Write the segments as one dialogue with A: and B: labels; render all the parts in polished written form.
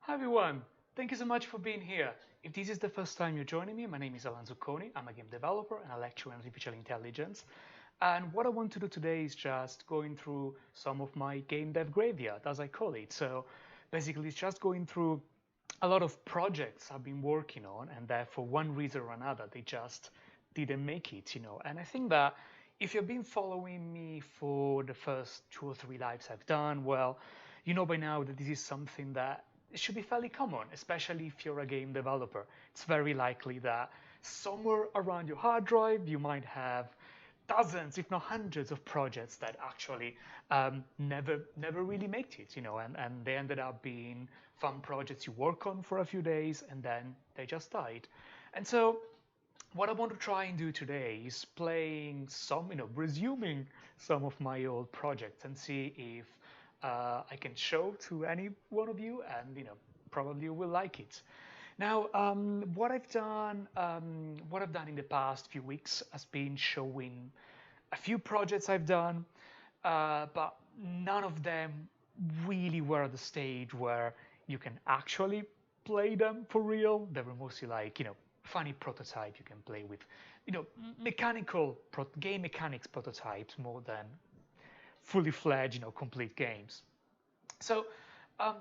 A: Hi everyone, thank you so much for being here. If this is the first time you're joining me, my name is Zucconi. I'm a game developer and a lecturer in artificial intelligence. And what I want to do today is just going through some of my game dev graveyard, as I call it. So basically, it's just going through a lot of projects I've been working on, and that for one reason or another, they just didn't make it. And I think that if you've been following me for the first two or three lives I've done, well, you know by now that this is something that should be fairly common, especially if you're a game developer. It's very likely that somewhere around your hard drive, you might have dozens, if not hundreds, of projects that actually never really made it, and they ended up being fun projects you work on for a few days and then they just died. And so what I want to try and do today is playing resuming some of my old projects and see if I can show to any one of you, and probably you will like it. Now, what I've done in the past few weeks has been showing a few projects I've done, but none of them really were at the stage where you can actually play them for real. They were mostly like, funny prototype you can play with, mechanical game mechanics prototypes more than fully fledged, complete games. So I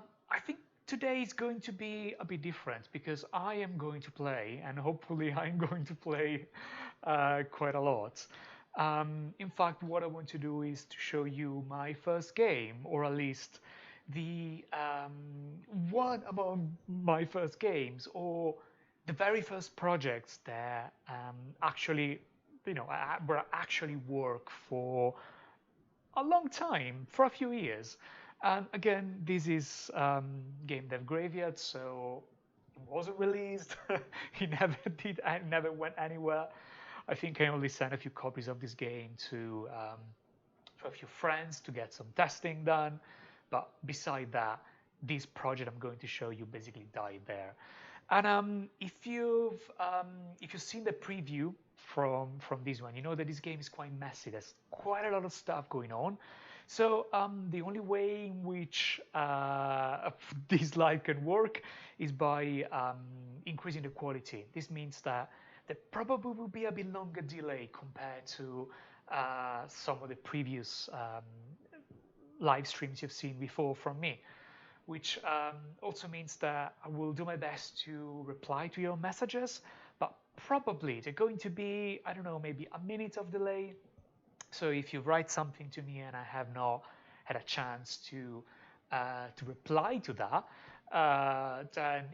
A: think today is going to be a bit different because I am going to play, and hopefully I'm going to play quite a lot. In fact, what I want to do is to show you my first game, or at least the one among my first games, or the very first projects that actually, were actually work for a long time, for a few years. And again, this is Gamedev Graveyard, so it wasn't released. It never did. I never went anywhere. I think I only sent a few copies of this game to a few friends to get some testing done. But beside that, this project I'm going to show you basically died there. And if you've seen the preview from this one, you know that this game is quite messy. There's quite a lot of stuff going on. So the only way in which this live can work is by increasing the quality. This means that there probably will be a bit longer delay compared to some of the previous live streams you've seen before from me, which also means that I will do my best to reply to your messages, but probably they're going to be, I don't know, maybe a minute of delay. So if you write something to me and I have not had a chance to reply to that, then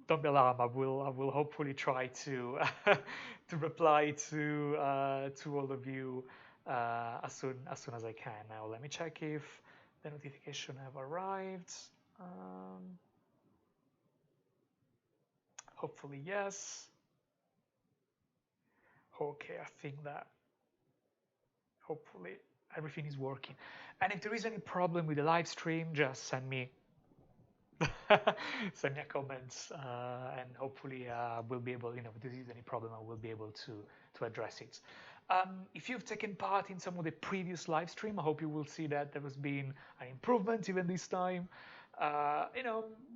A: don't be alarmed. I will hopefully try to to reply to all of you as soon as I can. Now let me check if the notification have arrived. Um, Hopefully yes. Okay, I think that hopefully everything is working. And if there is any problem with the live stream, just send me send me a comment, and hopefully we'll be able, if there is any problem, I will be able to address it. If you've taken part in some of the previous live stream, I hope you will see that there has been an improvement even this time.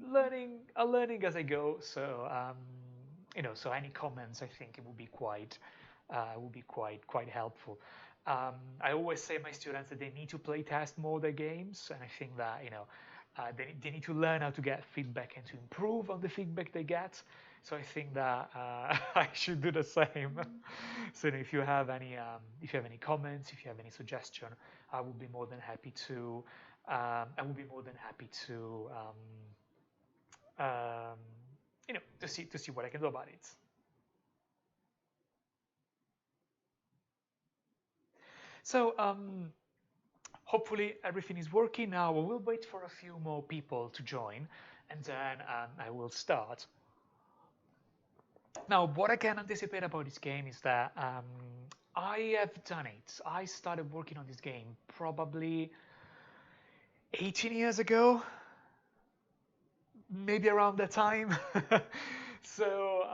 A: Learning as I go. So so any comments, I think it will be quite helpful. I always say to my students that they need to play test more their games, and I think that they need to learn how to get feedback and to improve on the feedback they get. So I think that I should do the same. So if you have any comments, if you have any suggestion, I will be more than happy to. I will be more than happy to to see what I can do about it. So hopefully everything is working now. We will wait for a few more people to join, and then I will start. Now, what I can anticipate about this game is that I have done it. I started working on this game probably 18 years ago, maybe around that time. So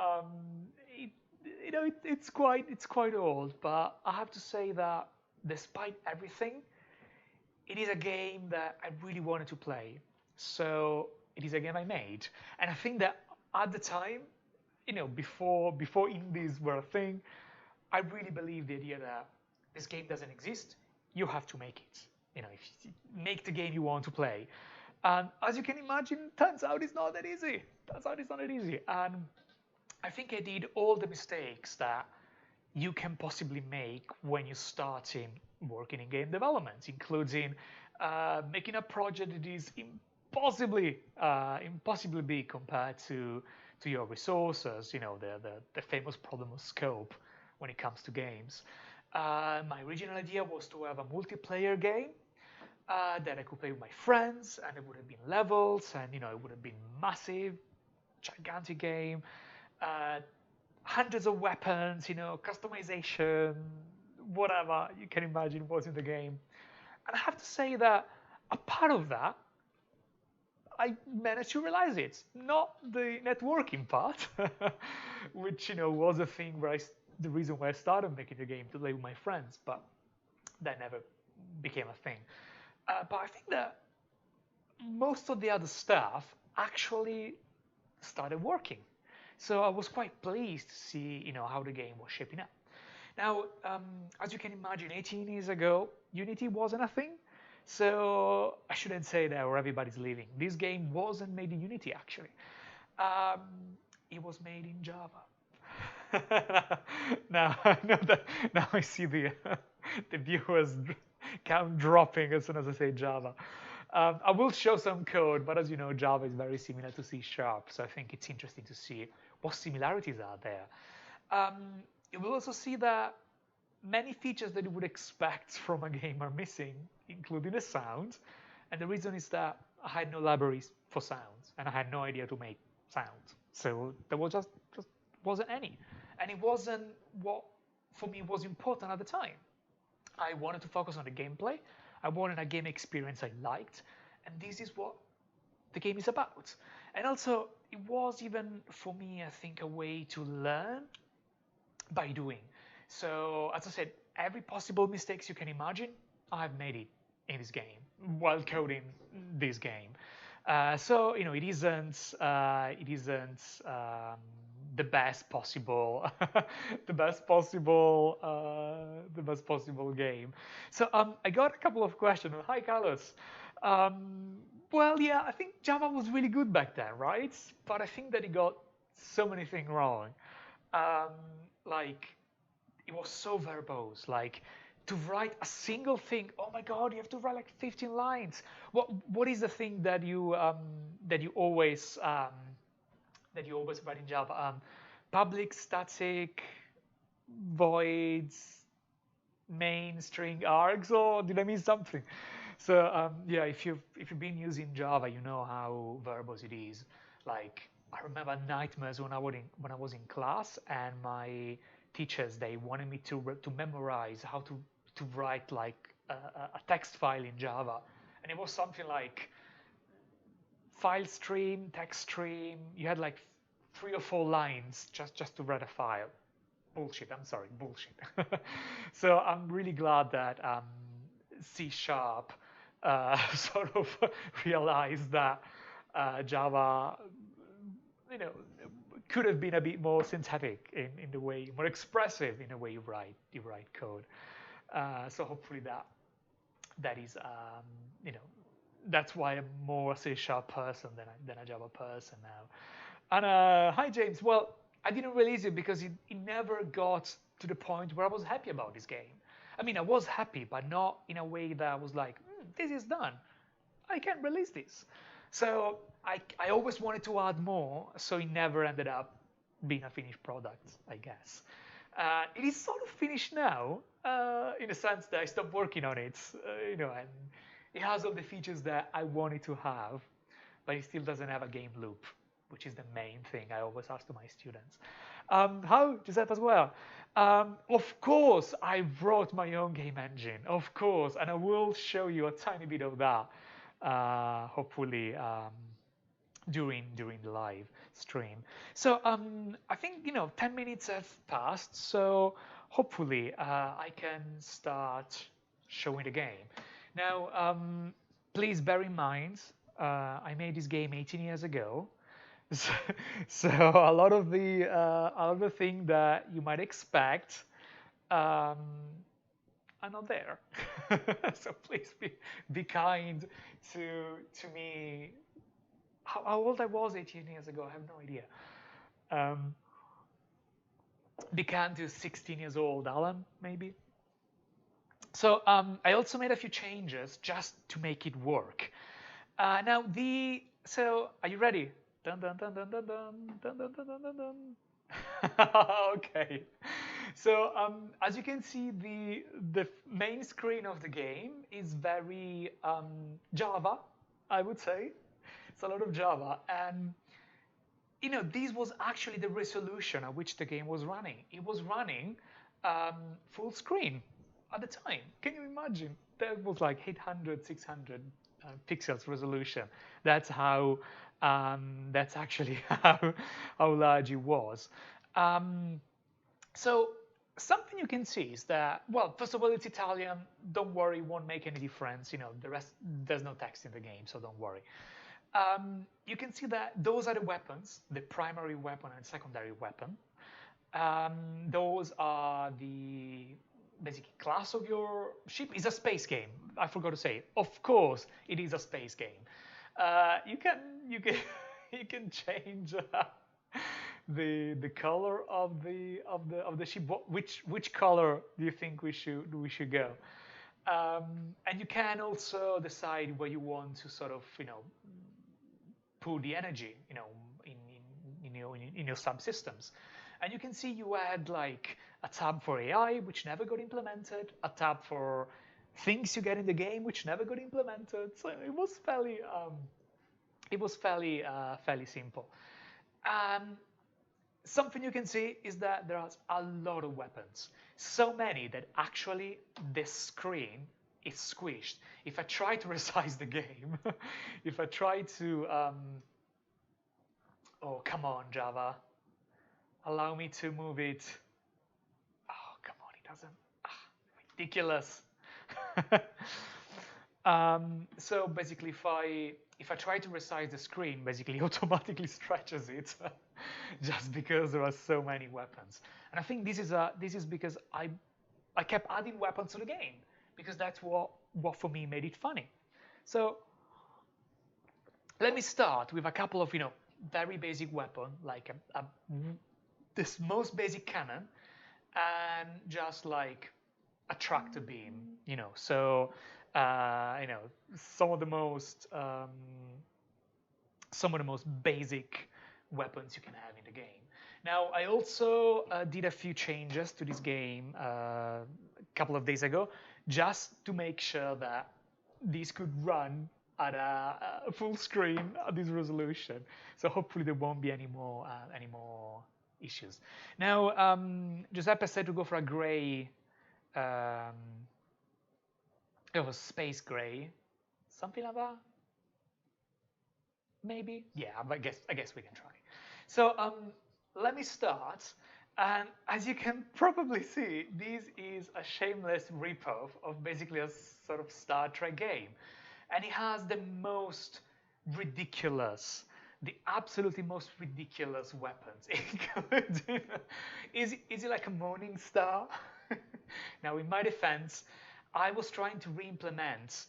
A: it's quite old, but I have to say that despite everything, it is a game that I really wanted to play. So it is a game I made. And I think that at the time, before indies were a thing, I really believe the idea that this game doesn't exist, you have to make it. If you make the game you want to play. And as you can imagine, turns out it's not that easy. Turns out it's not that easy. And I think I did all the mistakes that you can possibly make when you're starting working in game development, including making a project that is impossibly big compared to your resources. The famous problem of scope when it comes to games. My original idea was to have a multiplayer game that I could play with my friends, and it would have been levels, and it would have been massive, gigantic game, uh, hundreds of weapons, customization, whatever you can imagine was in the game. And I have to say that a part of that, I managed to realize it. Not the networking part, which was a thing the reason why I started making the game to play with my friends, but that never became a thing. But I think that most of the other stuff actually started working. So I was quite pleased to see, how the game was shaping up. Now, as you can imagine, 18 years ago, Unity wasn't a thing. So I shouldn't say that where everybody's living. This game wasn't made in Unity, actually. Um, it was made in Java. now, now I see the viewers count dropping as soon as I say Java. I will show some code, but as you know, Java is very similar to C#, so I think it's interesting to see what similarities are there. You will also see that many features that you would expect from a game are missing, including the sound. And the reason is that I had no libraries for sounds, and I had no idea to make sounds. So there was just wasn't any. And it wasn't what, for me, was important at the time. I wanted to focus on the gameplay. I wanted a game experience I liked. And this is what the game is about. And also, it was even, for me, I think, a way to learn by doing. So, as I said, every possible mistakes you can imagine, I've made it in this game while coding this game. So it isn't the best possible the best possible game. So I got a couple of questions. Hi, Carlos. Well, yeah, I think Java was really good back then, right? But I think that it got so many things wrong. Like, it was so verbose. Like, to write a single thing, oh my God, you have to write like 15 lines. What is the thing that you always write in Java? Public static voids main string args, or did I miss something? So yeah, if you've been using Java, you know how verbose it is. Like, I remember nightmares when I was in class, and my teachers, they wanted me to memorize how to write like a text file in Java, and it was something like file stream, text stream. You had like 3 or 4 lines just to write a file. Bullshit. I'm sorry, bullshit. So I'm really glad that C# sort of realized that Java, could have been a bit more synthetic in the way, more expressive in the way you write code. So hopefully that is, that's why I'm more a C# person than a Java person now. And hi, James. Well, I didn't release it because it never got to the point where I was happy about this game. I mean, I was happy, but not in a way that I was like, this is done. I can't release this. So I always wanted to add more, so it never ended up being a finished product, I guess. It is sort of finished now, in the sense that I stopped working on it, and it has all the features that I wanted to have, but it still doesn't have a game loop, which is the main thing I always ask to my students. How, Giuseppe, as well? Of course, I wrote my own game engine, of course, and I will show you a tiny bit of that, hopefully, during the live stream. So I think 10 minutes have passed, so hopefully I can start showing the game. Now, please bear in mind, I made this game 18 years ago, so, so a lot of the thing that you might expect um, are not there. So please be kind to me. How old I was 18 years ago, I have no idea. Um, be kind to 16 years old Alan, maybe. So I also made a few changes just to make it work. Now so are you ready? Dun dun dun dun dun dun dun dun dun dun dun dun. Okay. So as you can see, the main screen of the game is very Java, I would say. It's a lot of Java, and this was actually the resolution at which the game was running. It was running full screen at the time. Can you imagine? That was like 800, 600 pixels resolution. That's how. That's actually how large it was. Um, so something you can see is that, well, first of all, it's Italian. Don't worry, it won't make any difference. The rest, there's no text in the game, so don't worry. You can see that those are the weapons, the primary weapon and secondary weapon. Those are the basic class of your ship. It's a space game. I forgot to say. Of course, it is a space game. You can you can change the color of the ship. Which color do you think we should go? And you can also decide where you want to sort of put the energy in your subsystems. And you can see you had like a tab for AI, which never got implemented, a tab for things you get in the game, which never got implemented. So it was fairly simple. Um, Something you can see is that there are a lot of weapons, so many that actually the screen is squished. If I try to resize the game, if I try to, oh come on Java, allow me to move it. Oh come on, it doesn't. Ridiculous. So basically, if I try to resize the screen, basically automatically stretches it, just because there are so many weapons. And I think this is because I kept adding weapons to the game, because that's what for me made it funny. So let me start with a couple of very basic weapon, like this most basic cannon, and just like a tractor beam. So you know some of the most basic weapons you can have in the game. Now, I also did a few changes to this game a couple of days ago, just to make sure that this could run at a full screen at this resolution. So hopefully there won't be any more issues. Now, Giuseppe said to go for a gray. Um, it was space gray, something like that. Maybe. Yeah, I guess we can try. So let me start. And as you can probably see, this is a shameless ripoff of basically a sort of Star Trek game. And it has the absolutely most ridiculous weapons, including, is it like a morning star? Now, in my defense, I was trying to re-implement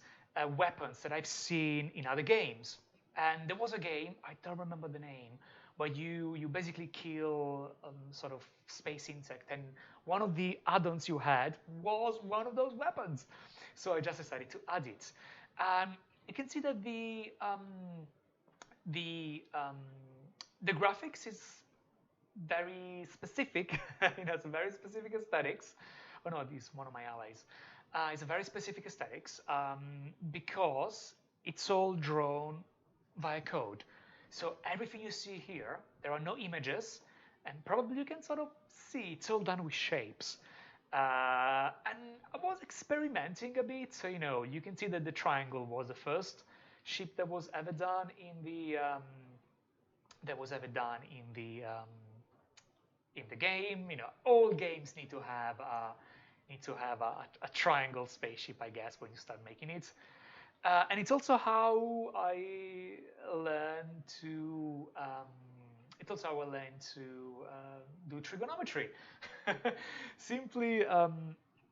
A: weapons that I've seen in other games. And there was a game, I don't remember the name, where you basically kill sort of space insect, and one of the add-ons you had was one of those weapons. So I just decided to add it. You can see that the um, the graphics is very specific. It has a very specific aesthetics. Oh no, this is one of my allies. It's a very specific aesthetics because it's all drawn via code. So everything you see here, there are no images, and probably you can sort of see it's all done with shapes. And I was experimenting a bit, so you can see that the triangle was the first ship that was ever done in the game. All games need to have a triangle spaceship, I guess, when you start making it. And it's also how I learned to. It's also how I learned to do trigonometry. simply,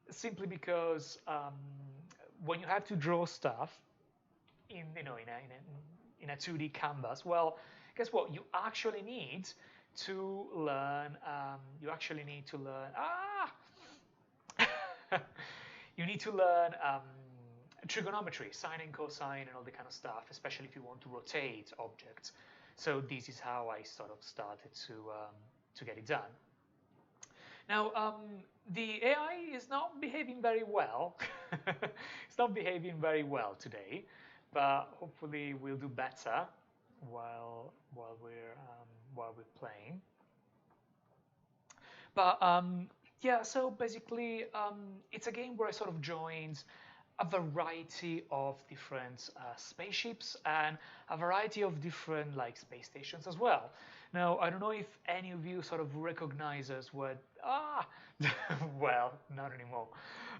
A: simply because when you have to draw stuff in in a 2D canvas, well, guess what? You actually need to learn. You actually need to learn. You need to learn trigonometry, sine and cosine, and all the kind of stuff, especially if you want to rotate objects. So this is how I sort of started to get it done. Now, the AI is not behaving very well. It's not behaving very well today, but hopefully we'll do better while we're playing. But yeah, so basically, it's a game where I sort of joined a variety of different spaceships and a variety of different like space stations as well. Now, I don't know if any of you sort of recognizes what well, not anymore.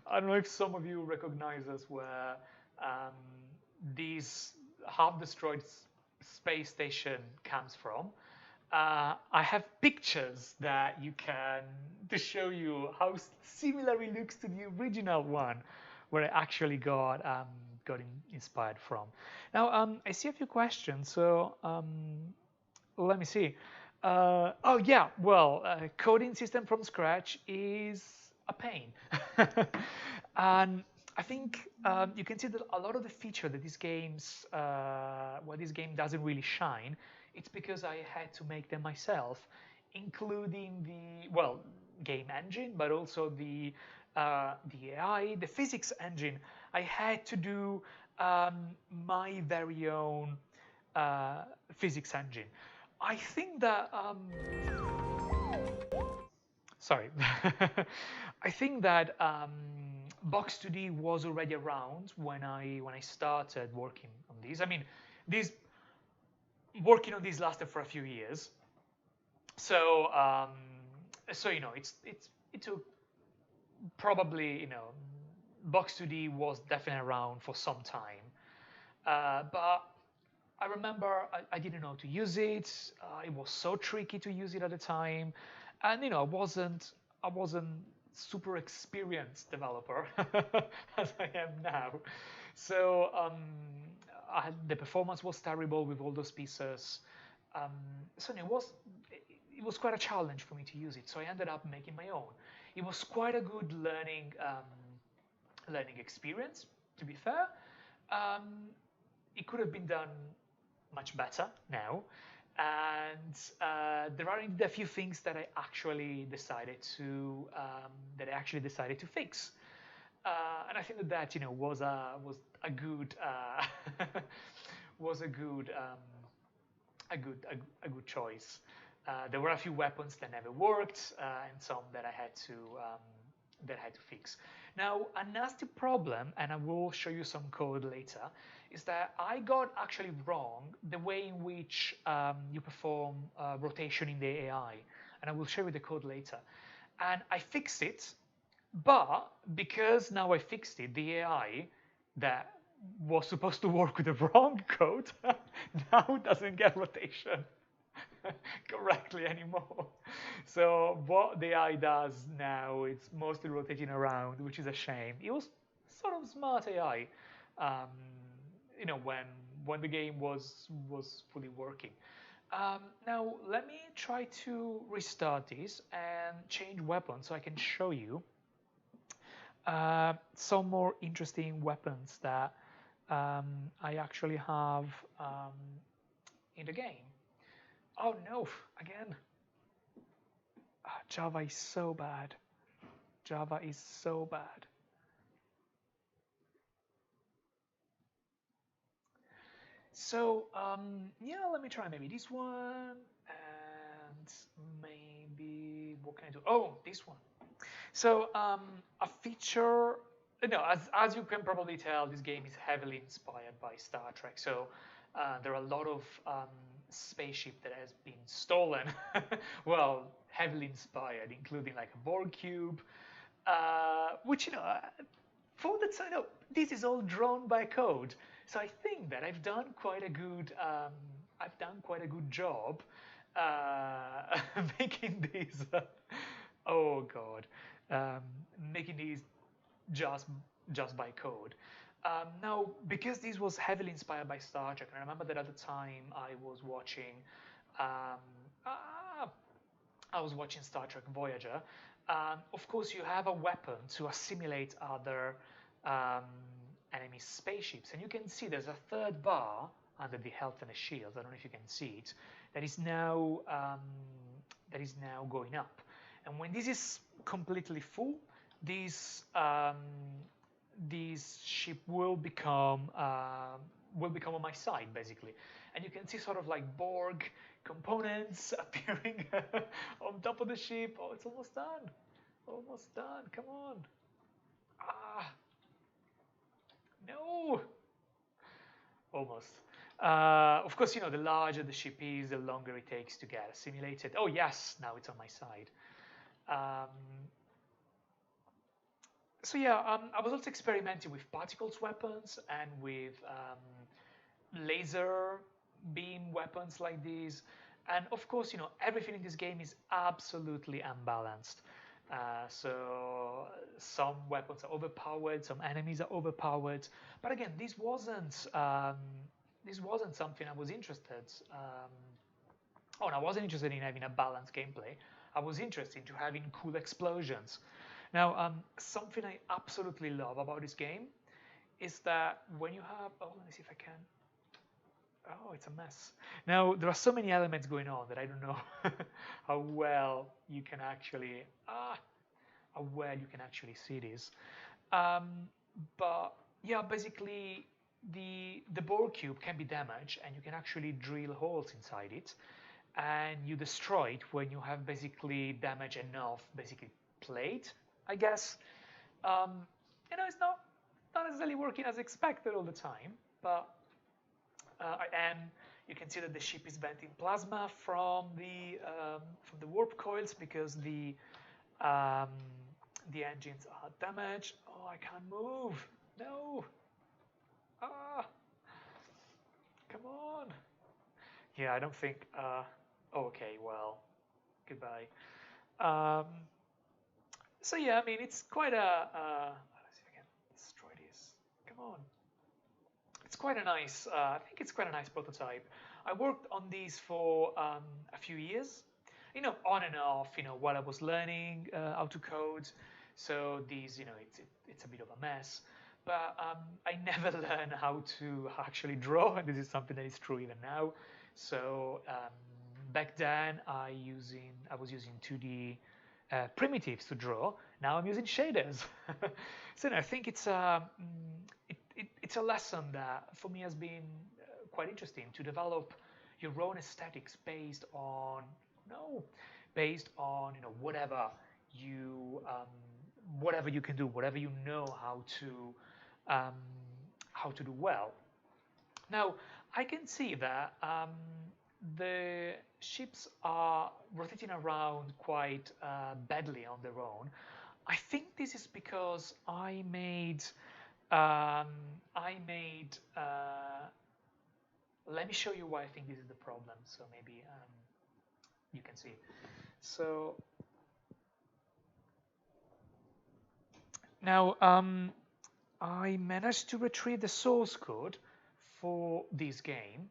A: I don't know if some of you recognizes where um, this half-destroyed space station comes from. I have pictures that you can to show you how similar it looks to the original one, where I actually got inspired from. Now I see a few questions, so let me see. Oh yeah, well, coding system from scratch is a pain, and I think you can see that a lot of the feature that these games, where this game doesn't really shine, it's because I had to make them myself, including the well game engine, but also the AI, the physics engine. I had to do my very own physics engine. I think that sorry, I think that Box2D was already around when I started working on these. I mean, these working on these lasted for a few years, so so it took probably Box2D was definitely around for some time, but I remember I didn't know how to use it. It was so tricky to use it at the time, and I wasn't super experienced developer as I am now. So the performance was terrible with all those pieces. Um, so it was quite a challenge for me to use it. So I ended up making my own. It was quite a good learning experience. To be fair, um, it could have been done much better now, and there are indeed a few things that I actually decided to fix, and I think that was a good was a good choice. There were a few weapons that never worked, and some that I had to fix. Now, a nasty problem, and I will show you some code later, is that I got actually wrong the way in which you perform rotation in the AI, and I will show you the code later. And I fixed it, but because now I fixed it, the AI that was supposed to work with the wrong code now doesn't get rotation correctly anymore. So what the AI does now, it's mostly rotating around, which is a shame. It was sort of smart AI, um, when the game was fully working. Now let me try to restart this and change weapons so I can show you some more interesting weapons that I actually have in the game. Oh no, again. Java is so bad. Java is so bad. So, yeah, let me try maybe this one, and maybe, what can I do? Oh, this one. So, a feature, as you can probably tell, this game is heavily inspired by Star Trek. So, there are a lot of spaceship that has been stolen, well, heavily inspired, including like a Borg cube, which for the time, no, this is all drawn by code. So I think that I've done quite a good job making these. Oh God, um, making these just just by code. Now, because this was heavily inspired by Star Trek, and I remember that at the time um, uh, I was watching Star Trek Voyager. Of course, you have a weapon to assimilate other um, enemy spaceships, and you can see there's a third bar under the health and the shield. I don't know if you can see it. That is now going up, and when this is completely full, this this ship will become on my side basically, and you can see sort of like Borg components appearing on top of the ship. Oh, it's almost done. Almost done. Come on. Ah, no. Almost. Of course, the larger the ship is, the longer it takes to get assimilated. Oh, yes, now it's on my side. Um, so yeah, I was also experimenting with particles weapons and with laser beam weapons like these. And of course, everything in this game is absolutely unbalanced. So some weapons are overpowered, some enemies are overpowered. But again, this wasn't something I was interested. Oh, and I wasn't interested in having a balanced gameplay. I was interested in having cool explosions. Now, something I absolutely love about this game is that when you have, oh, let me see if I can. Oh, it's a mess. Now, there are so many elements going on that I don't know how well you can actually, how well you can actually see this. Um, but yeah, basically the Borg cube can be damaged and you can actually drill holes inside it, and you destroy it when you have basically damaged enough, basically plate, I guess. Um, it's not necessarily working as expected all the time, but and you can see that the ship is venting plasma from the warp coils because um, the engines are damaged. Oh, I can't move. No. Ah, come on. Yeah, I don't think. Okay, well, goodbye. Um, so yeah, I mean, it's quite a. Let's see if I can destroy this. Come on. It's quite a nice. I think it's quite a nice prototype. I worked on these for a few years, on and off, while I was learning how to code. So these, it's a bit of a mess. But I never learned how to actually draw, and this is something that is true even now. So back then, I was using 2D primitives to draw. Now I'm using shaders. So I think it's a lesson that for me has been quite interesting to develop your own aesthetics based on whatever you can do, whatever you know how to do well. Now I can see that the ships are rotating around quite badly on their own. I think this is because I made. Let me show you why I think this is the problem. So maybe you can see. So now I managed to retrieve the source code for this game,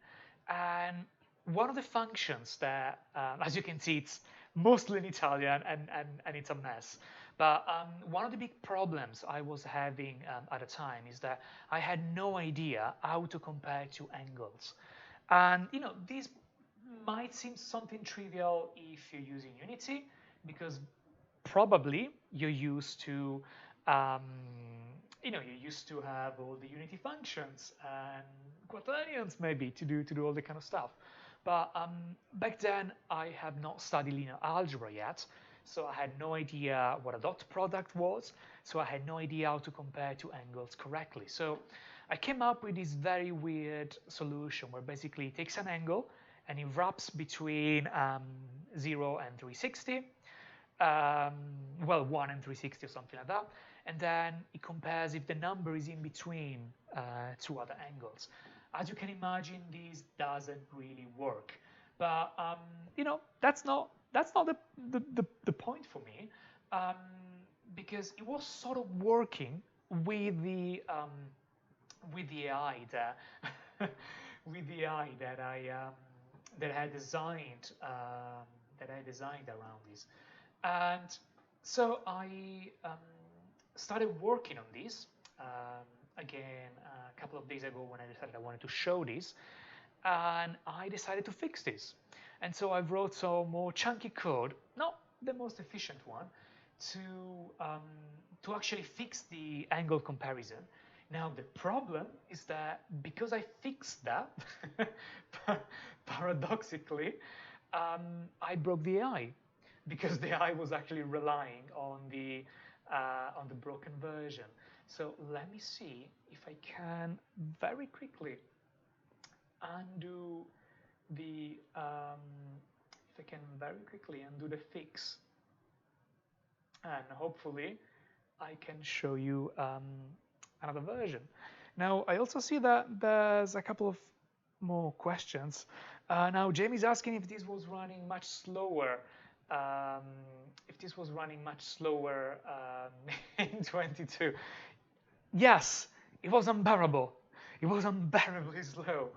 A: and one of the functions that, as you can see, it's mostly in Italian and it's a mess. But one of the big problems I was having at the time is that I had no idea how to compare two angles. And this might seem something trivial if you're using Unity, because probably you're used to um, you're used to have all the Unity functions and quaternions maybe to do all the kind of stuff. But back then I have not studied linear algebra yet, so I had no idea what a dot product was, so I had no idea how to compare two angles correctly. So I came up with this very weird solution where basically it takes an angle and it wraps between 0 and 360, well, 1 and 360 or something like that, and then it compares if the number is in between two other angles. As you can imagine, this doesn't really work. But that's not the point for me, um, because it was sort of working with the AI that with the AI that I designed around this, and so I started working on this again a couple of days ago when I decided I wanted to show this, and I decided to fix this. And so I wrote some more chunky code, not the most efficient one, to um, to actually fix the angle comparison. Now the problem is that because I fixed that, paradoxically, I broke the AI because the AI was actually relying on the broken version. So let me see if I can very quickly undo the if I can very quickly undo the fix, and hopefully I can show you another version. Now I also see that there's a couple of more questions. Now Jamie's asking if this was running much slower. Um, if this was running much slower in 22. Yes, it was unbearable. It was unbearably slow.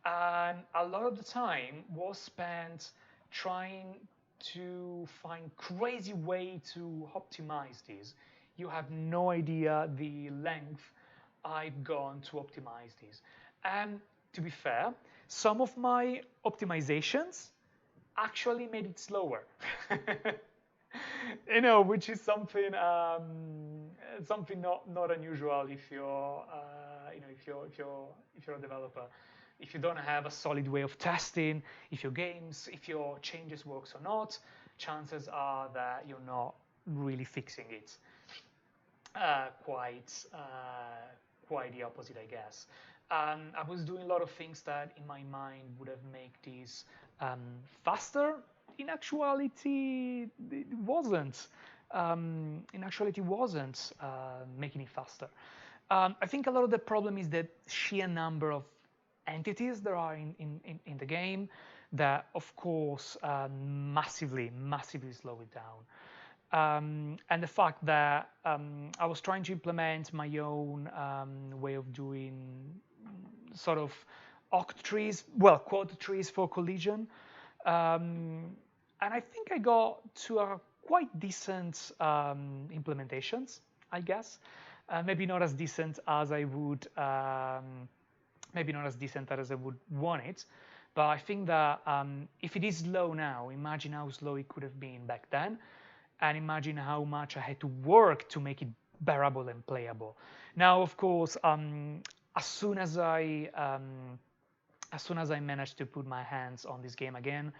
A: And a lot of the time was spent trying to find crazy way to optimize this. You have no idea the length I've gone to optimize this. And to be fair, some of my optimizations actually made it slower. Which is something not unusual if you're if you're a developer. If you don't have a solid way of testing if your changes works or not, chances are that you're not really fixing it. Quite the opposite, I guess. I was doing a lot of things that in my mind would have made this faster. In actuality, it wasn't. Making it faster. I think a lot of the problem is the sheer number of entities there are in the game that, of course, massively slow it down. And the fact that I was trying to implement my own way of doing sort of quad trees for collision. And I think I got to a quite decent implementations, I guess. Maybe not as decent as I would, want it. But I think that if it is slow now, imagine how slow it could have been back then, and imagine how much I had to work to make it bearable and playable. Now, of course, as soon as I managed to put my hands on this game again,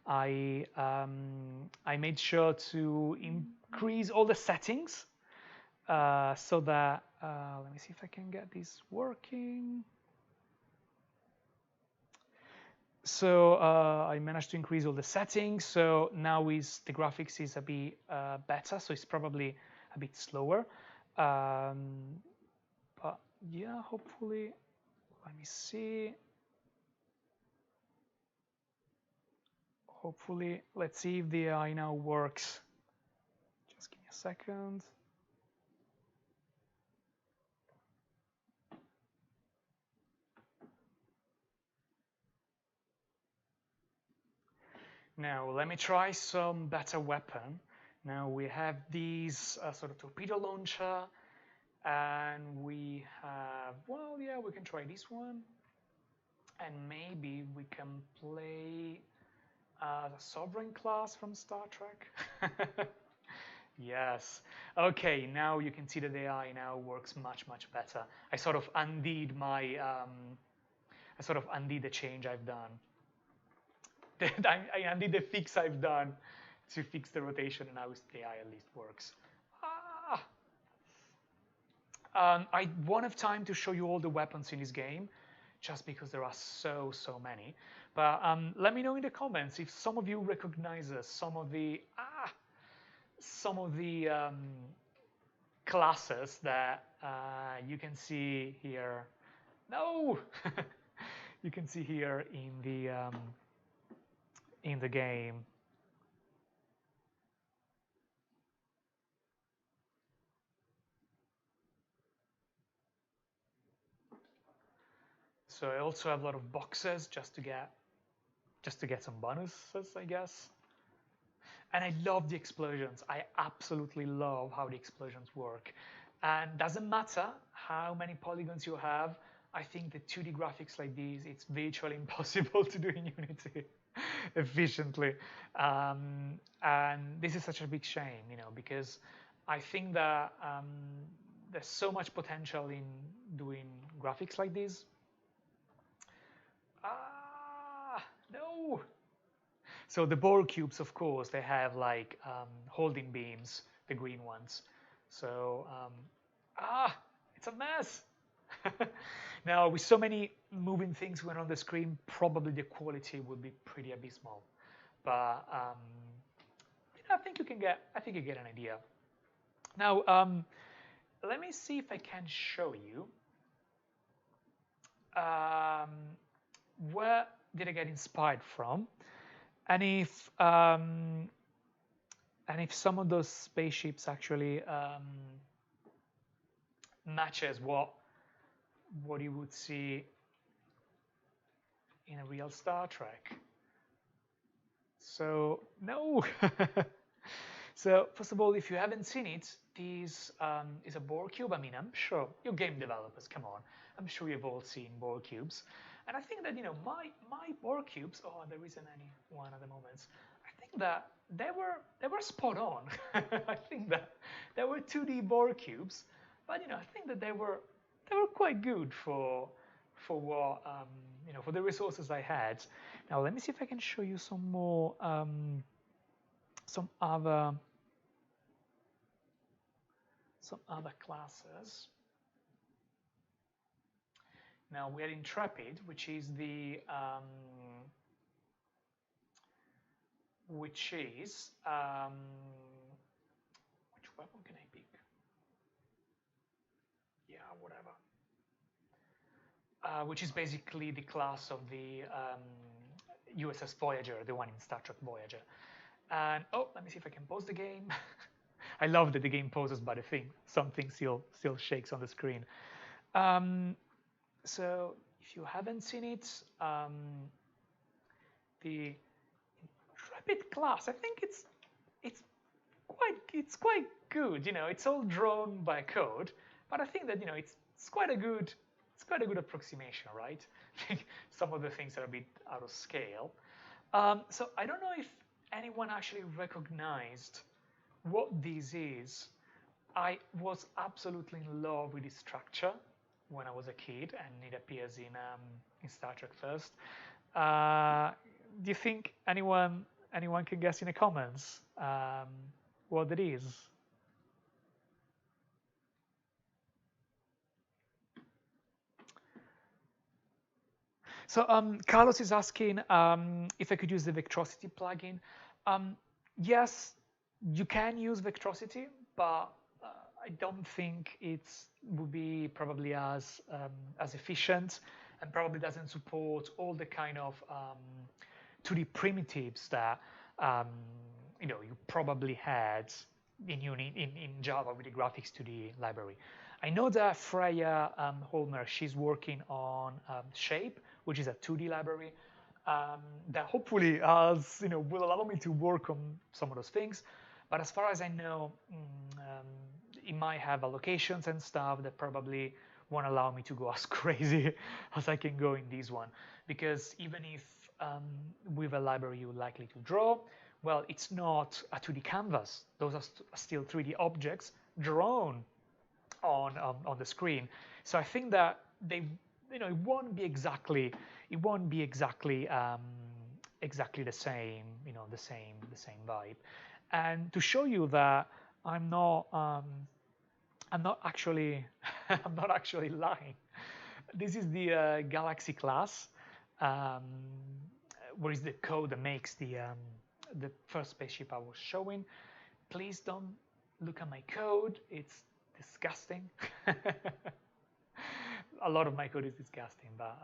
A: I made sure to increase all the settings so that let me see if I can get this working. So I managed to increase all the settings. So now the graphics is a bit better. So it's probably a bit slower. But yeah, hopefully, let me see. Hopefully, let's see if the AI now works. Just give me a second. Now, let me try some better weapon. Now, we have these sort of torpedo launcher, and we have, well, yeah, we can try this one. And maybe we can play the Sovereign class from Star Trek. Yes. Okay, now you can see that the AI now works much better. I sort of undid the change I've done. I undid the fix I've done to fix the rotation, and now the AI at least works. I won't have time to show you all the weapons in this game, just because there are so many. But let me know in the comments if some of you recognize some of the classes that you can see here. No, you can see here in the game. So I also have a lot of boxes just to get some bonuses, I guess. And I love the explosions. I absolutely love how the explosions work. And doesn't matter how many polygons you have, I think the 2D graphics like these, it's virtually impossible to do in Unity efficiently. And this is such a big shame, because I think that there's so much potential in doing graphics like this. Ah, no. So the ball cubes, of course, they have like holding beams, the green ones. So, it's a mess. Now, with so many moving things going on the screen, probably the quality would be pretty abysmal. But I think you get an idea. Now, let me see if I can show you where did I get inspired from, and if some of those spaceships actually matches what you would see in a real Star Trek. So no. So first of all, if you haven't seen it, this is a Borg cube. I mean, I'm sure you're game developers. Come on, I'm sure you've all seen Borg cubes. And I think that my Borg cubes. Oh, there isn't any one at the moment. I think that they were spot on. I think that there were 2D Borg cubes, but I think that they were quite good for what for the resources I had. Now let me see if I can show you some more some other classes. Now we are Intrepid, which is which weapon can I pick? Yeah, whatever. Which is basically the class of the USS Voyager, the one in Star Trek Voyager. And let me see if I can pause the game. I love that the game pauses, but I think something still shakes on the screen. So if you haven't seen it, the Intrepid class, I think it's quite good. It's all drawn by code, but I think that it's quite a good approximation, right? I think some of the things are a bit out of scale. So I don't know if anyone actually recognized what this is. I was absolutely in love with this structure when I was a kid, and it appears in Star Trek First. Do you think anyone can guess in the comments what it is? So Carlos is asking if I could use the Vectrosity plugin. Yes, you can use Vectrosity, but I don't think it would be probably as efficient, and probably doesn't support all the kind of 2D primitives that you probably had in Java with the graphics 2D library. I know that Freya Holmer, she's working on Shape, which is a 2D library that hopefully will allow me to work on some of those things. But as far as I know, it might have allocations and stuff that probably won't allow me to go as crazy as I can go in this one. Because even if with a library you're likely to draw, well, it's not a 2D canvas. Those are still 3D objects drawn on the screen. So I think that it won't be exactly exactly the same, the same vibe. And to show you that I'm not actually I'm not actually lying. This is the Galaxy class, where is the code that makes the first spaceship I was showing. Please don't look at my code. It's disgusting. A lot of my code is disgusting, but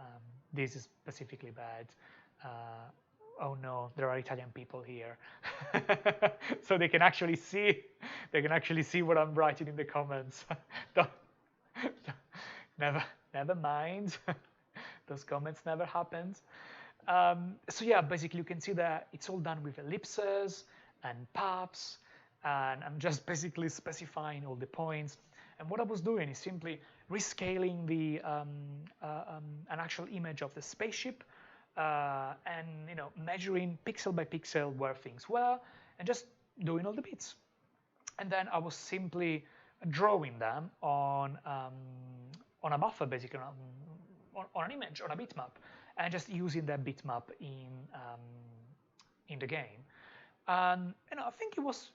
A: this is specifically bad. Oh no, there are Italian people here, so they can actually see. They can actually see what I'm writing in the comments. Don't- never, never mind. Those comments never happened. So yeah, basically you can see that it's all done with ellipses and paths, and I'm just basically specifying all the points. And what I was doing is simply rescaling the an actual image of the spaceship, and measuring pixel by pixel where things were, and just doing all the bits. And then I was simply drawing them on a buffer, basically on an image, on a bitmap, and just using that bitmap in the game. And I think it was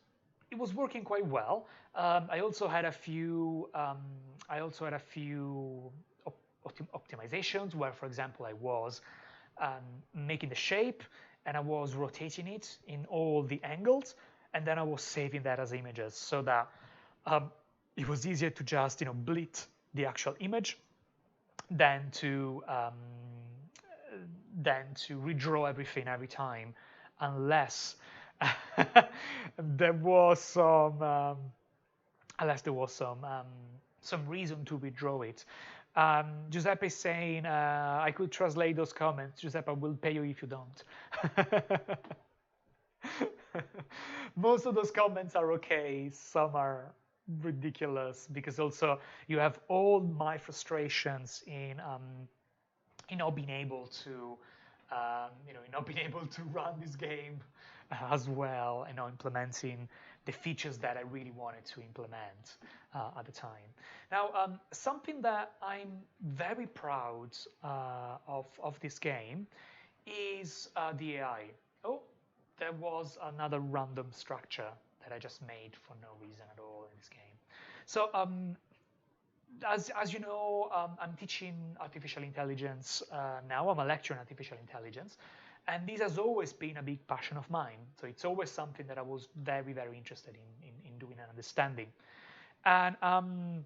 A: working quite well. I also had a few optimizations where, for example, I was making the shape and I was rotating it in all the angles, and then I was saving that as images so that it was easier to just blit the actual image than to redraw everything every time, unless there was some reason to redraw it. Giuseppe is saying, I could translate those comments. Giuseppe, I will pay you if you don't. Most of those comments are okay. Some are ridiculous, because also you have all my frustrations in not being able to not being able to run this game as well, implementing the features that I really wanted to implement at the time. Now, something that I'm very proud of this game is the AI. Oh, there was another random structure that I just made for no reason at all in this game. So as you know, I'm teaching artificial intelligence now. I'm a lecturer in artificial intelligence, and this has always been a big passion of mine. So it's always something that I was very, very interested in doing and understanding. And come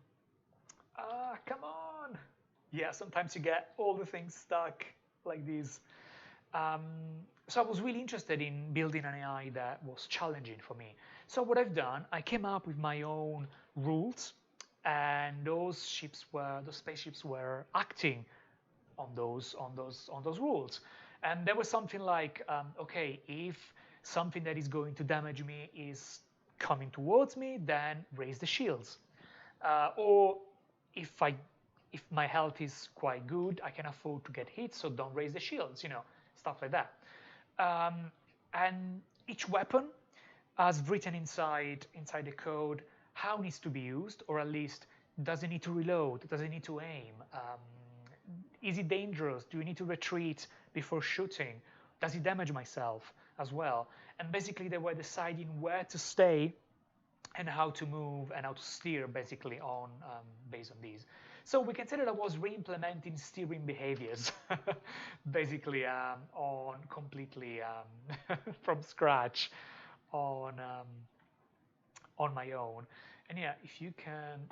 A: on, yeah. Sometimes you get all the things stuck like this. So I was really interested in building an AI that was challenging for me. So what I've done, I came up with my own rules, and those spaceships were acting on those rules. And there was something like, okay, if something that is going to damage me is coming towards me, then raise the shields. Or if my health is quite good, I can afford to get hit, so don't raise the shields, stuff like that. And each weapon has written inside the code how it needs to be used, or at least does it need to reload, does it need to aim, is it dangerous, do you need to retreat before shooting, does it damage myself as well. And basically they were deciding where to stay and how to move and how to steer, basically on based on these. So we can say that I was re-implementing steering behaviors, basically on completely from scratch on my own. And yeah, if you can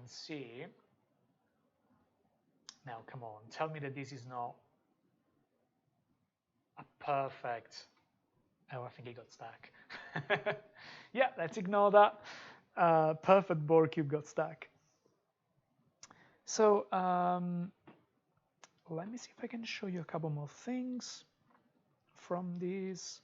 A: see now, come on, tell me that this is not a perfect. Oh, I think it got stuck. Yeah, let's ignore that. Perfect board cube got stuck. So let me see if I can show you a couple more things from these.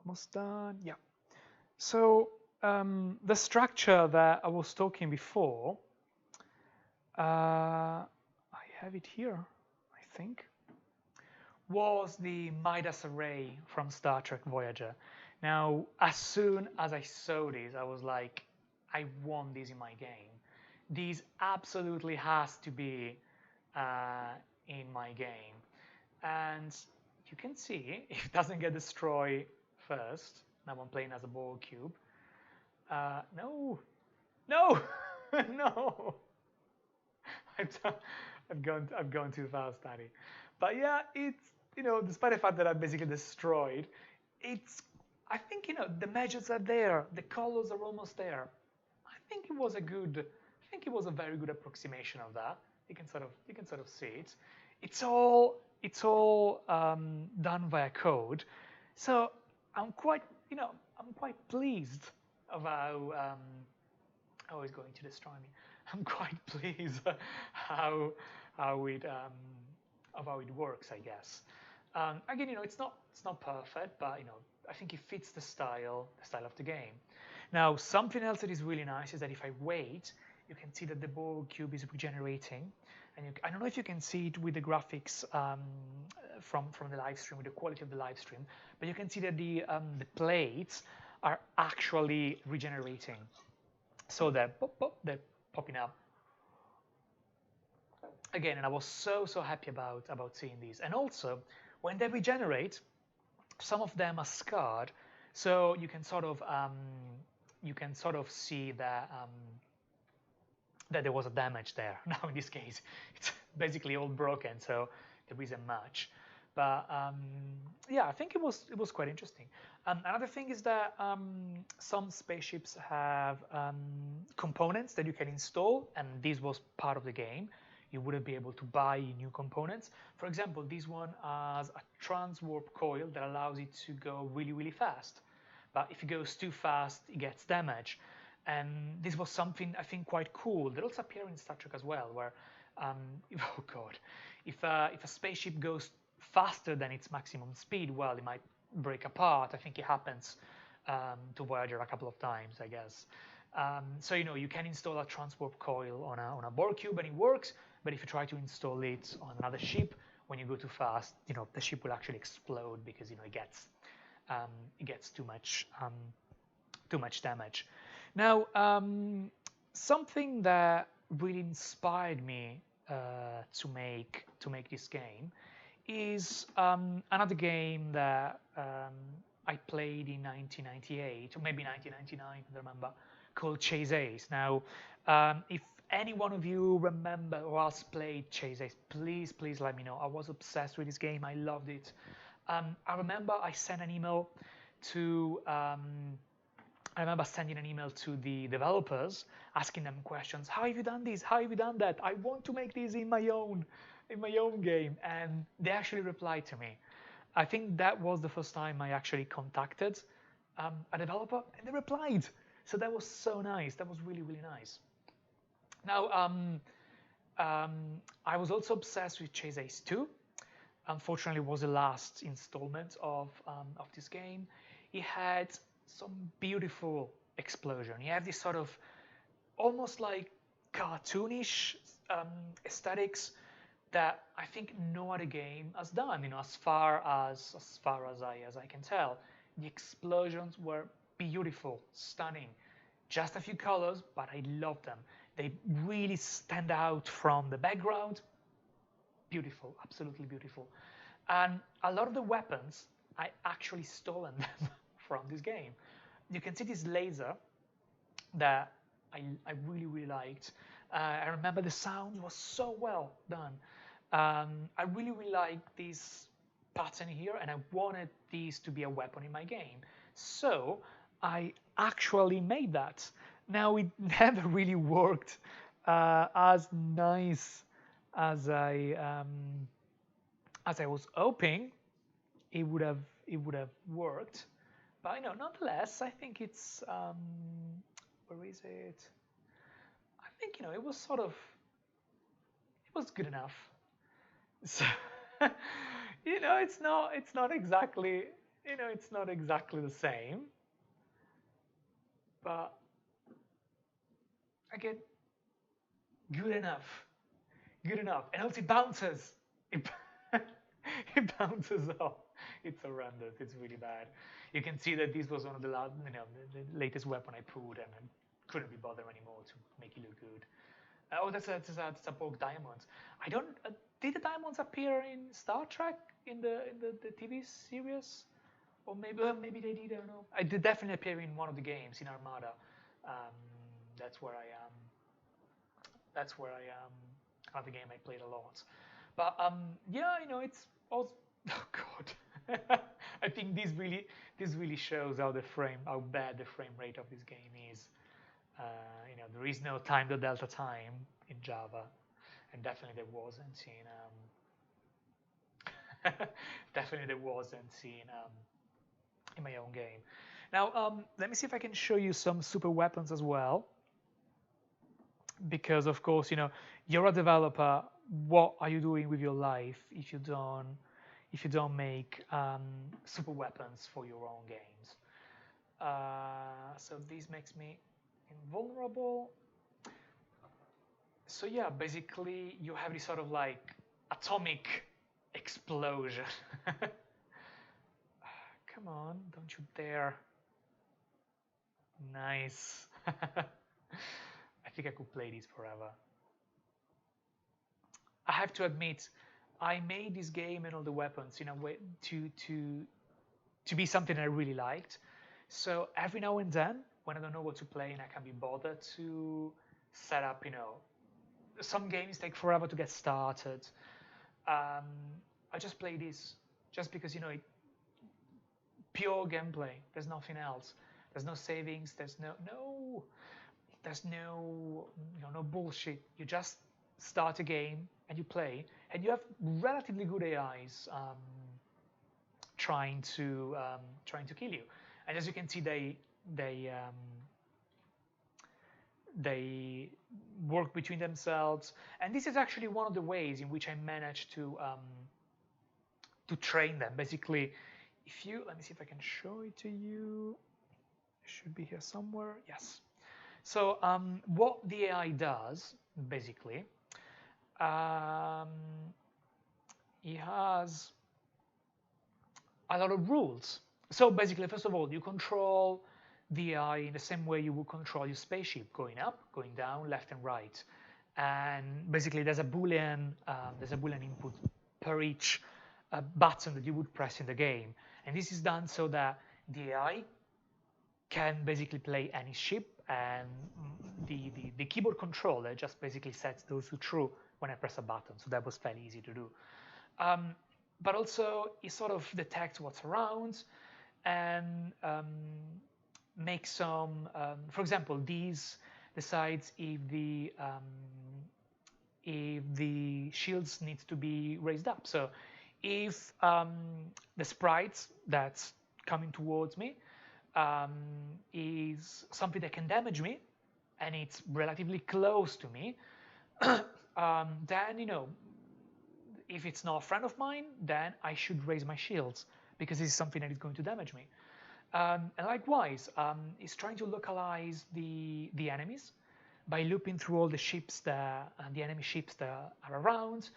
A: Almost done. Yeah. So the structure that I was talking before, I have it here, I think, was the Midas array from Star Trek Voyager. Now, as soon as I saw this, I was like, I want this in my game. This absolutely has to be in my game. And you can see if it doesn't get destroyed first. Now I'm playing as a ball cube. No, no. No, I've, done- I've gone too fast, Daddy. But yeah, it's despite the fact that I basically destroyed, it's I think the measures are there, the colors are almost there. I think it was a very good approximation of that. You can sort of see it. It's all done via code, so I'm quite I'm quite pleased of how it's going to destroy me. I'm quite pleased how how it of how it works, I guess. Again, it's not perfect, but I think it fits the style of the game. Now, something else that is really nice is that if I wait, you can see that the ball cube is regenerating, and I don't know if you can see it with the graphics from the live stream, with the quality of the live stream, but you can see that the plates are actually regenerating. So they're popping up again, and I was so happy about seeing these. And also, when they regenerate, some of them are scarred, so you can sort of see that there was a damage there. Now in this case, it's basically all broken, so there isn't much. But yeah, I think it was quite interesting. Another thing is that some spaceships have components that you can install, and this was part of the game. You wouldn't be able to buy new components. For example, this one has a transwarp coil that allows it to go really fast. But if it goes too fast, it gets damaged. And this was something I think quite cool. That also appear in Star Trek as well, where oh god, if a spaceship goes faster than its maximum speed, well, it might break apart. I think it happens to Voyager a couple of times, I guess. So you can install a transport coil on a Borg cube and it works. But if you try to install it on another ship, when you go too fast, the ship will actually explode because it gets too much damage. Now, something that really inspired me to make this game is another game that I played in 1998 or maybe 1999, I don't remember, called Chase Ace. Now, if any one of you remember or has played Chase Ace, please let me know. I was obsessed with this game. I loved it. I remember I sent an email to. I remember sending an email to the developers, asking them questions. How have you done this? How have you done that? I want to make this in my own game, and they actually replied to me. I think that was the first time I actually contacted a developer, and they replied. So that was so nice. That was really nice. Now, I was also obsessed with Chase Ace 2. Unfortunately, it was the last installment of this game. It had some beautiful explosion. You have this sort of almost like cartoonish aesthetics that I think no other game has done. As far as I can tell, the explosions were beautiful, stunning. Just a few colors, but I love them. They really stand out from the background. Beautiful, absolutely beautiful. And a lot of the weapons, I actually stolen them from this game. You can see this laser that I really liked. I remember the sound was so well done. I really liked this pattern here, and I wanted this to be a weapon in my game. So I actually made that. Now it never really worked as nice as I was hoping it would have worked. But nonetheless, I think it's where is it? I think it was good enough. So it's not exactly the same, but again, good enough, good enough. And also it bounces. It, it bounces off. It's horrendous. It's really bad. You can see that this was one of the latest weapon I put, and I couldn't be bothered anymore to make it look good. Oh, that's a Borg diamonds. I don't. Did the diamonds appear in Star Trek in the TV series? Or maybe they did. I don't know. I did definitely appear in one of the games in Armada. That's where I am. That's where I another game I played a lot. But yeah, it's also oh god. I think this really shows how bad the frame rate of this game is. There is no time to delta time in Java, and definitely there wasn't definitely there wasn't in my own game. Now, let me see if I can show you some super weapons as well, because of course, you're a developer. What are you doing with your life if you don't make super weapons for your own games? So this makes me invulnerable. So yeah, basically you have this sort of like atomic explosion. Come on, don't you dare. Nice. I think I could play this forever. I have to admit, I made this game and all the weapons in a way to be something I really liked. So every now and then, when I don't know what to play and I can be bothered to set up, some games take forever to get started. I just play this just because pure gameplay. There's nothing else. There's no savings. There's no bullshit. You just start a game and you play, and you have relatively good AIs trying to kill you. And as you can see, they work between themselves, and this is actually one of the ways in which I managed to train them. Basically, let me see if I can show it to you. It should be here somewhere. Yes. So what the AI does, basically, it has a lot of rules. So basically, first of all, you control the AI in the same way you would control your spaceship, going up, going down, left and right. And basically, there's a boolean input per each button that you would press in the game. And this is done so that the AI can basically play any ship, and the keyboard controller just basically sets those to true when I press a button. So that was fairly easy to do. But also, it sort of detects what's around and makes some, for example, these decides if the shields need to be raised up. So if the sprite that's coming towards me is something that can damage me, and it's relatively close to me, then if it's not a friend of mine, then I should raise my shields, because this is something that is going to damage me. And likewise, it's trying to localize the enemies by looping through all the the enemy ships that are around,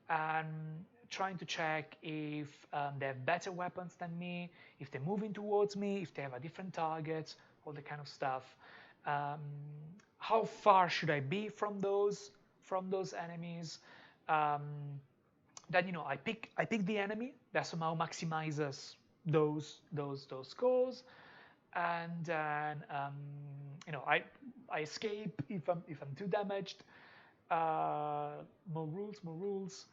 A: and trying to check if they have better weapons than me, if they're moving towards me, if they have a different target, all that kind of stuff. How far should I be from those enemies? Then I pick the enemy that somehow maximizes those scores, and then I escape if I'm too damaged. More rules.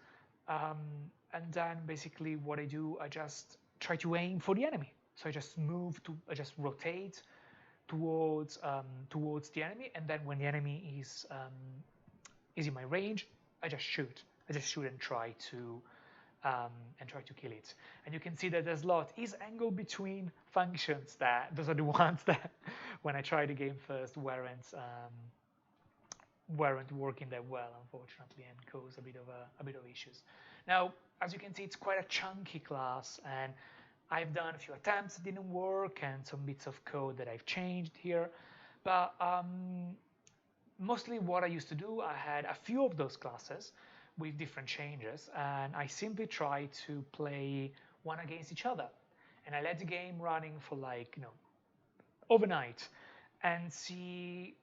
A: And then basically what I do, I just try to aim for the enemy. So I just rotate towards the enemy, and then when the enemy is in my range, I just shoot and try to kill it. And you can see that there's a lot is angle between functions. That those are the ones that when I tried the game first weren't working that well, unfortunately, and caused a bit of issues. Now, as you can see, it's quite a chunky class, and I've done a few attempts that didn't work, and some bits of code that I've changed here. But mostly what I used to do, I had a few of those classes with different changes, and I simply try to play one against each other, and I let the game running for overnight, and see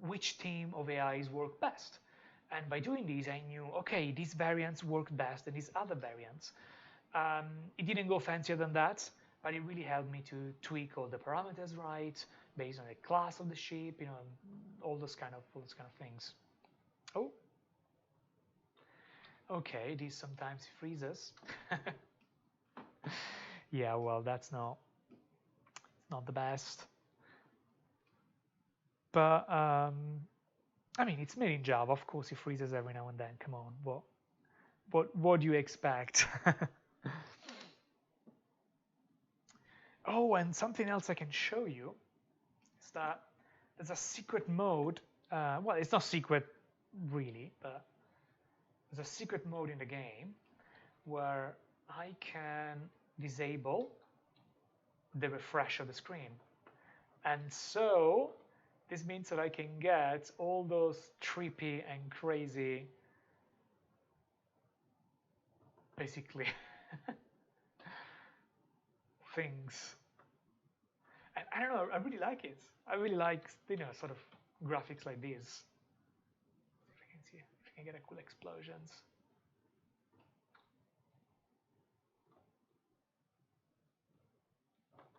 A: which team of AIs work best. And by doing this, I knew, okay, these variants work best than these other variants. It didn't go fancier than that, but it really helped me to tweak all the parameters right, based on the class of the ship, all those kind of things. Oh, okay, this sometimes freezes. Yeah, well, that's not the best. But I mean, it's made in Java. Of course, it freezes every now and then. Come on, what do you expect? Oh, and something else I can show you is that there's a secret mode. Well, it's not secret really, but there's a secret mode in the game where I can disable the refresh of the screen. And so this means that I can get all those trippy and crazy, basically, things. And I don't know, I really like it. I really like, sort of graphics like this. If I can see, if I can get a cool explosions.